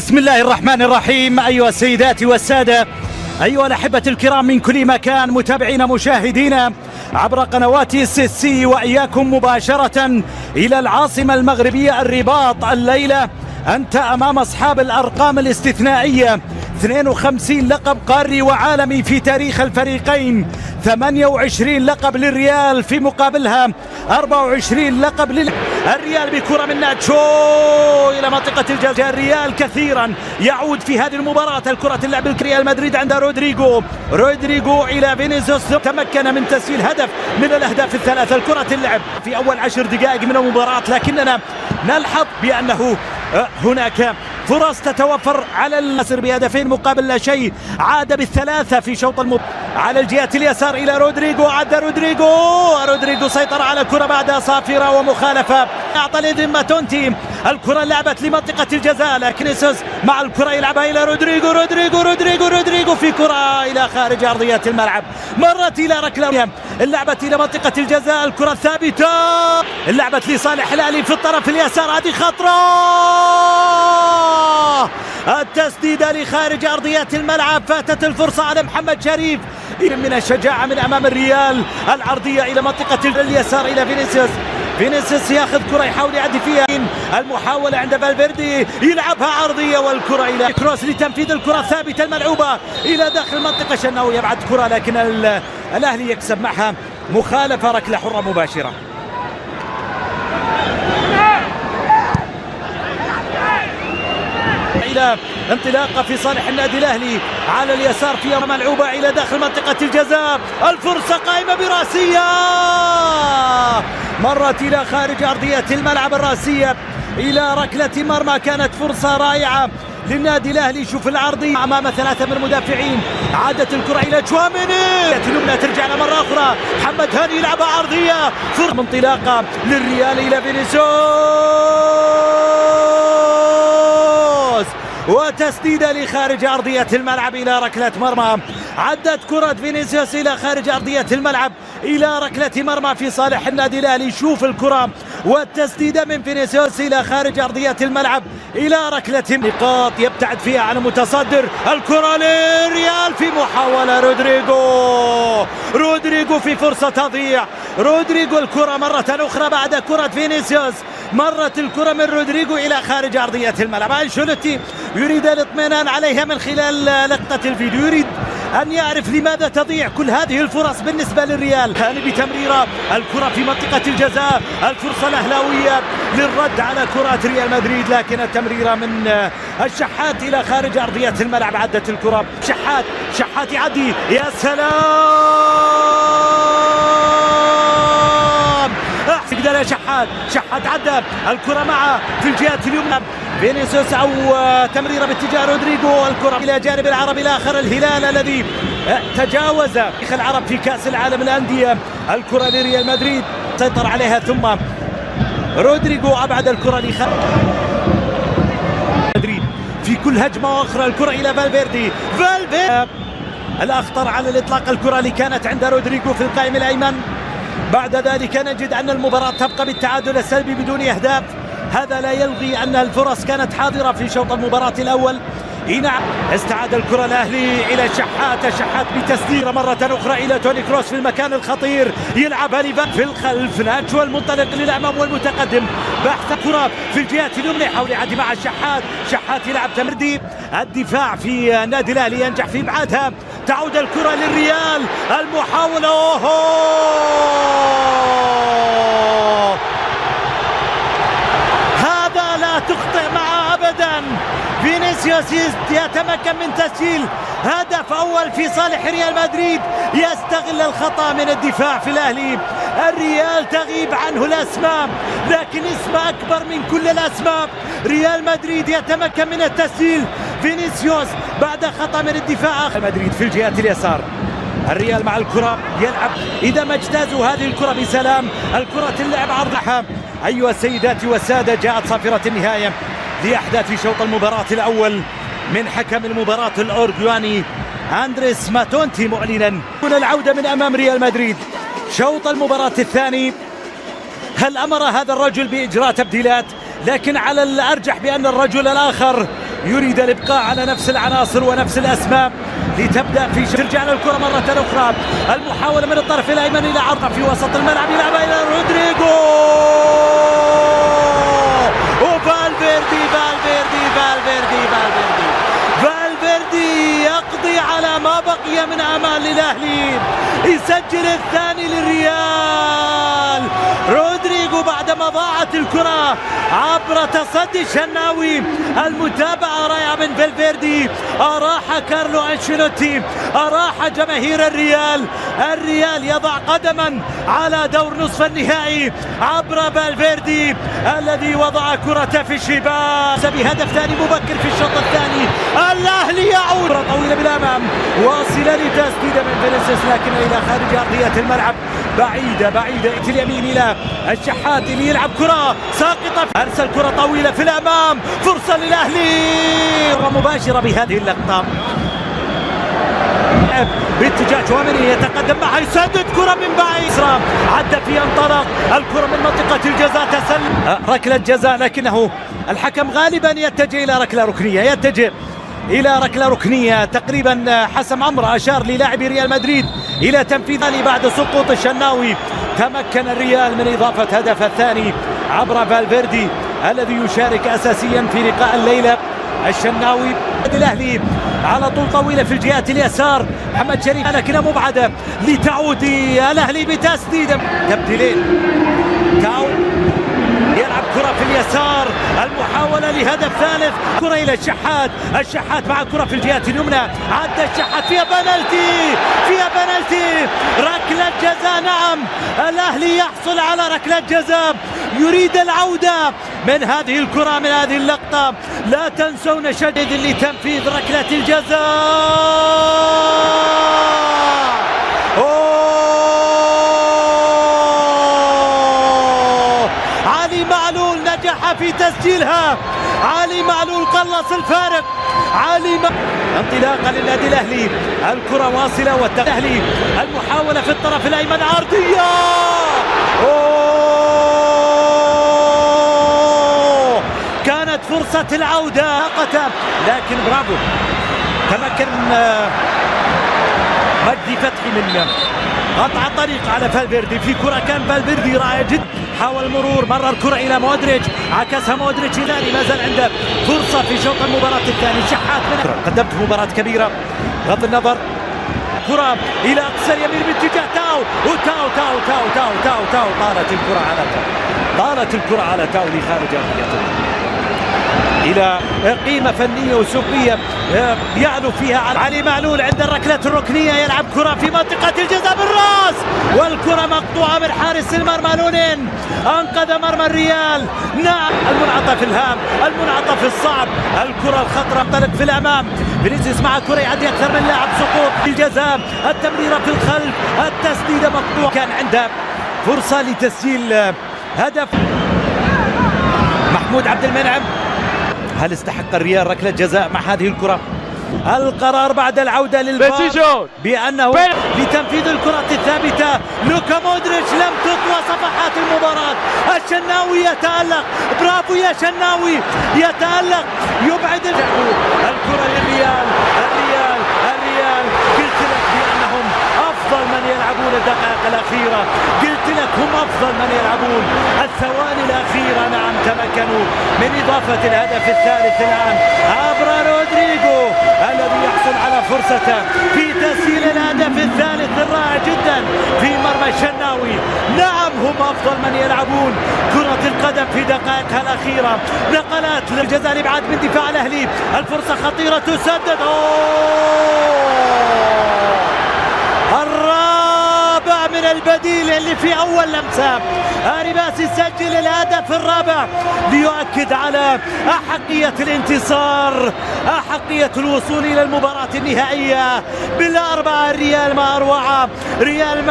بسم الله الرحمن الرحيم. أيها السيدات والسادة، أيها الأحبة الكرام من كل مكان، متابعين مشاهدينا عبر قنوات السي، وإياكم مباشرة إلى العاصمة المغربية الرباط. الليلة أنت أمام أصحاب الأرقام الاستثنائية، 52 لقب قاري وعالمي في تاريخ الفريقين، 28 لقب للريال في مقابلها 24 لقب الريال بكرة من ناتشو إلى منطقة الجزاء. الريال كثيرا يعود في هذه المباراة. الكرة تلعب ريال مدريد عند رودريجو إلى فينيسيوس، تمكن من تسجيل هدف من الأهداف الثلاثة. الكرة تلعب في أول 10 دقائق من المباراة، لكننا نلحظ بأنه هناك فرص تتوفر على النصر بهدفين مقابل لا شيء. عاد بالثلاثة في شوط على الجهة اليسار إلى رودريجو، عد رودريجو سيطر على الكرة بعد صافرة ومخالفة، أعطى لإدريم ماتونتي. الكرة لعبت لمنطقة الجزاء، لكن فينيسيوس مع الكرة يلعبها إلى رودريجو في كرة إلى خارج أرضية الملعب، مرت إلى ركلة، اللعبت إلى منطقة الجزاء. الكرة ثابتة، اللعبت لصالح الأهلي في الطرف اليسار، هذه خطرة، التسديدة لخارج أرضية الملعب. فاتت الفرصة على محمد شريف من الشجاعة من أمام الريال. العرضية إلى منطقة اليسار إلى فينيسيوس ياخذ كرة يحاول يعدي فيها، المحاولة عند فالفيردي، يلعبها عرضية والكرة إلى كروس لتنفيذ الكرة ثابتة الملعوبة إلى داخل المنطقة. شناوي يبعد كرة، لكن الأهلي يكسب معها مخالفة، ركلة حرة مباشرة. إلى انطلاقة في صالح النادي الأهلي على اليسار، فيها ملعوبة إلى داخل منطقة الجزاء. الفرصة قائمة براسية، مرت إلى خارج أرضية الملعب، الراسية إلى ركلة مرمى. كانت فرصة رائعة للنادي الأهلي. شوف العرضية أمام ثلاثة من المدافعين، عادت الكرة إلى تشواميني، اليمنى ترجع مرة أخرى، محمد هاني يلعبها عرضية، فرصة انطلاقة للريال إلى فينيسيوس، وتسديدة لخارج أرضية الملعب إلى ركلة مرمى. عدت كرة فينيسيوس إلى خارج أرضية الملعب إلى ركلة مرمى في صالح النادي الأهلي. شوف الكرة والتسديدة من فينيسيوس إلى خارج أرضية الملعب إلى ركلة نقاط يبتعد فيها عن المتصدر. الكرة للريال في محاولة، رودريجو في فرصة تضيع. رودريجو الكرة مرة أخرى بعد كرة فينيسيوس، مرت الكرة من رودريجو إلى خارج أرضية الملعب. أنشيلوتي يريد الاطمئنان عليها من خلال لقطة الفيديو، يريد أن يعرف لماذا تضيع كل هذه الفرص بالنسبة للريال. هاني بتمريرة، الكرة في منطقة الجزاء، الفرصة الأهلاوية للرد على كرة ريال مدريد، لكن التمريرة من الشحات إلى خارج أرضية الملعب. عدت الكرة، شحات يعدي، يا سلام، يقدر يا شحات عدى الكرة معه في الجهة اليمنى فينيسيوس، أو تمريرة باتجاه رودريجو. الكرة إلى جانب العرب الآخر، الهلال الذي تجاوز تاريخ العرب في كأس العالم الأندية. الكرة لريال مدريد سيطر عليها، ثم رودريجو أبعد الكرة مدريد في كل هجمة أخرى. الكرة إلى فالفيردي الأخطر على الإطلاق، الكرة اللي كانت عند رودريجو في القائم الأيمن. بعد ذلك نجد أن المباراة تبقى بالتعادل السلبي بدون أهداف. هذا لا يلغي أن الفرص كانت حاضرة في شوط المباراة الأول. نعم، استعاد الكرة الأهلي إلى الشحات بتسديدة مرة أخرى إلى توني كروس في المكان الخطير، يلعبها في الخلف، ناتشو المنطلق للأمام والمتقدم، بحث كرة في الجهة اليمنى، يحاول يعدي مع شحات يلعب تمردي. الدفاع في النادي الأهلي ينجح في إبعادها، تعود الكرة للريال، المحاولة، هذا لا تخطئ معه أبدا. فينيسيوس يتمكن من تسجيل هدف أول في صالح ريال مدريد، يستغل الخطأ من الدفاع في الأهلي. الريال تغيب عنه الأسماء، لكن اسم أكبر من كل الأسماء. ريال مدريد يتمكن من التسجيل، فينيسيوس بعد خطأ من الدفاع. مدريد في الجهة اليسار، الريال مع الكرة يلعب، إذا ما اجتازوا هذه الكرة بسلام. الكرة اللعب عرضها. أيها السيدات والسادة، جاءت صافرة النهاية لأحداث شوط المباراة الأول من حكم المباراة الأورجواني أندريس ماتونتي، معلنا العودة من أمام ريال مدريد. شوط المباراة الثاني، هل أمر هذا الرجل بإجراء تبديلات؟ لكن على الأرجح بأن الرجل الآخر يريد الإبقاء على نفس العناصر ونفس الأسماء لتبدأ ترجع الكرة مرة أخرى. المحاولة من الطرف الأيمن إلى عرضة في وسط الملعب، يلعبها إلى رودريغو، وفالفيردي يقضي على ما بقي من أمال للأهلي، يسجل الثاني للريال. رودريغو بعدما ضاعت الكرة عبر تصدي الشناوي، المتابعة رائعة من فالفيردي، أراح كارلو أنشيلوتي، أراح جماهير الريال يضع قدما على دور نصف النهائي عبر فالفيردي الذي وضع كرة في الشباك بهدف ثاني مبكر في الشوط الثاني. الأهلي يعود، كرة طويلة بالأمام واصلة لتسديدة من فينيسيوس لكن إلى خارج أرضية الملعب، بعيدة اليمين إلى الشحات اللي يلعب كرة ساقطة، أرسل كرة طويلة في الأمام، فرصة للأهلي، كرة مباشرة بهذه اللقطة باتجاه شواميني، يتقدم معها، يسدد كرة من بعيد، عدى في انطلق الكرة من منطقة الجزاء، تسلل ركلة جزاء، لكنه الحكم غالبا يتجه إلى ركلة ركنية تقريبا. حسم عمرو أشار للاعبي ريال مدريد إلى تنفيذ بعد سقوط الشناوي. تمكن الريال من إضافة هدف الثاني عبر فالفيردي الذي يشارك أساسيا في لقاء الليلة. الشناوي الأهلي على طول طويلة في الجهة اليسار، محمد شريف لكنها مبعدة لتعود الأهلي بتسديدة، تبديلين، تاو يلعب كرة في اليسار، المحاولة لهدف ثالث، كرة إلى الشحات مع كرة في الجهة اليمنى، عدى الشحات، فيها بنالتي، ركلة جزاء. نعم، الأهلي يحصل على ركلة جزاء، يريد العودة من هذه الكرة، من هذه اللقطة. لا تنسوا نشدد لتنفيذ ركلة الجزاء. علي معلول نجح في تسجيلها، علي معلول قلص الفارق، انطلاقا للنادي الأهلي، الكرة واصلة والأهلي، المحاولة في الطرف الأيمن، عرضية، كانت فرصة العودة لكن برافو، تمكن مجدي فتحي من قطع الطريق على فالفيردي في كرة، كان فالفيردي رائع جدا، حاول المرور، مرر الكرة إلى مودريتش، عكسها مودريتش ثاني، ما زال عنده فرصة في شوط المباراة الثاني. شحات من قدمت مباراة كبيرة، بغض النظر، كرة إلى أقصى اليمين باتجاه تاو، طالت الكرة على تاو لخارج أرضية، إلى قيمة فنية وسوقية يعلو فيها علي معلول عند الركلة الركنية، يلعب كرة في منطقة الجزاء بالراس، والكرة مقطوعة من حارس المرمى لونين، أنقذ مرمى الريال. نعم، المنعطف الهام، المنعطف الصعب، الكرة الخطرة انطلق في الأمام، فينيسيوس مع كرة يعدي أكثر من لاعب، سقوط الجزاء، التمريرة في الخلف، التسديدة مقطوعة، كان عنده فرصة لتسجيل هدف. محمود عبد المنعم، هل استحق الريال ركلة جزاء مع هذه الكرة؟ القرار بعد العودة للفار بأنه لتنفيذ الكرة الثابتة. لوكا مودريتش، لم تطوى صفحات المباراة، الشناوي يتألق، برافو يا شناوي، يتألق، يبعد الكرة للريال. قلت لك بأنهم أفضل من يلعبون الدقائق الأخيرة، قلت لك هم أفضل من يلعبون الثواني الأخيرة. نعم، تمكنوا من إضافة الهدف الثالث الآن عبر رودريغو الذي يحصل على فرصته في تسجيل الهدف الثالث الرائع جدا في مرمى الشناوي. نعم، هم أفضل من يلعبون كرة القدم في دقائقها الأخيرة. نقلات للجزاء الإبعاد من دفاع الأهلي، الفرصة خطيرة، تسدد، الرابع من البديل اللي في أول لمسة، أريباسي سجل الهدف الرابع ليؤكد على أحقية الانتصار، أحقية الوصول إلى المباراة النهائية بالأربعة. الريال ما أروع، ريال